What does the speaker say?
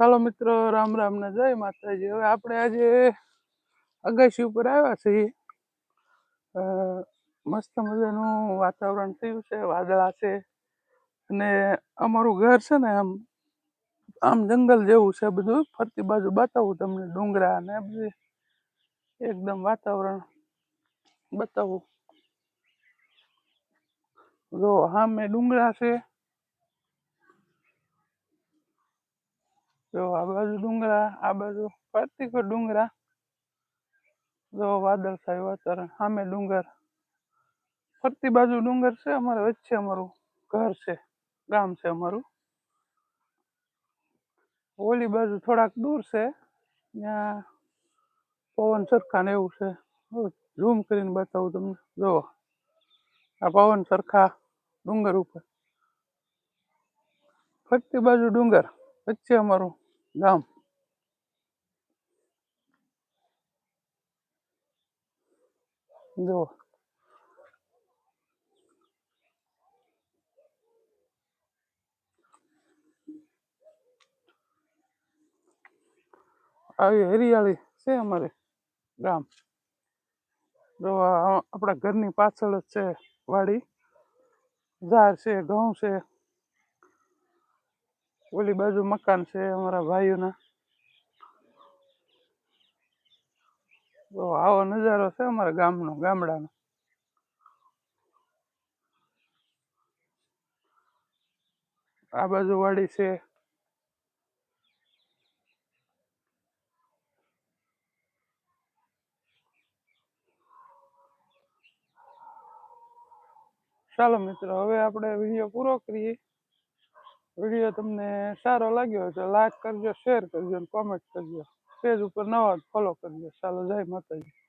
ચાલો મિત્રો, રામ રામ ને જય માતાજી. હવે આપણે આજે અગાશી ઉપર આવ્યા છીએ. મસ્ત મજાનું વાતાવરણ થયું છે, વાદળા છે, અને અમારું ઘર છે ને આમ આમ જંગલ જેવું છે. બધું ફરતી બાજુ બતાવું તમને, ડુંગરા ને બધું એકદમ વાતાવરણ બતાવું. જો સામે ડુંગરા છે, જો આ બાજુ ડુંગરા, આ બાજુ ફરતી પર ડુંગરા, જો વાદળ થાય વાતાવરણ, સામે ડુંગર, ફરતી બાજુ ડુંગર છે. અમારે વચ્ચે અમારું ઘર છે, ગામ છે અમારું. ઓલી બાજુ થોડાક દૂર છે, ત્યાં પવન સરખા ને એવું છે. ઝૂમ કરીને બતાવું તમને. જો આ પવન સરખા ડુંગર ઉપર, ફરતી બાજુ ડુંગર, વચ્ચે અમારું ગામ. જો આવી હરિયાળી છે અમારે ગામ. જો આપણા ઘરની પાછળ જ છે વાડી, ઝાડ છે, ઘઉં છે, ઓલી બાજુ મકાન છે અમારા ભાઈઓના. તો આવો નજારો છે અમારા ગામનો, ગામડાનો. આ બાજુ વાડી છે. ચાલો મિત્રો, હવે આપણે વિડીયો પૂરો કરીએ. વિડીયો તમને સારો લાગ્યો હોય તો લાઈક કરજો, શેર કરજો અને કોમેન્ટ કરજો. પેજ ઉપર નવા ફોલો કરજો. ચાલો, જય માતાજી.